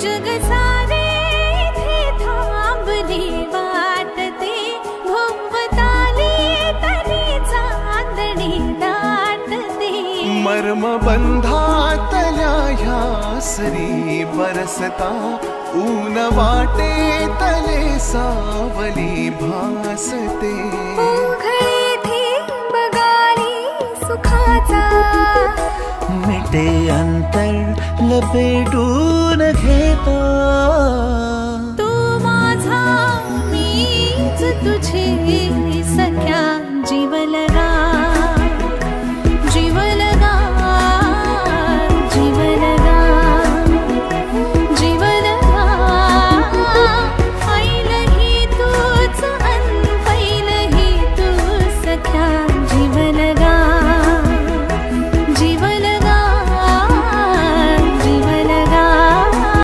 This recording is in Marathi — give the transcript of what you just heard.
जग सारे इथे थांबले वाटते भोवताली तरी चांदणी दाटते मर्म बंधातल्या ह्या सरी बरसता ऊन वाटे तले सावली भासते उघडे थेंब गाली सुखाचा मिटे अंतर लपेटून घे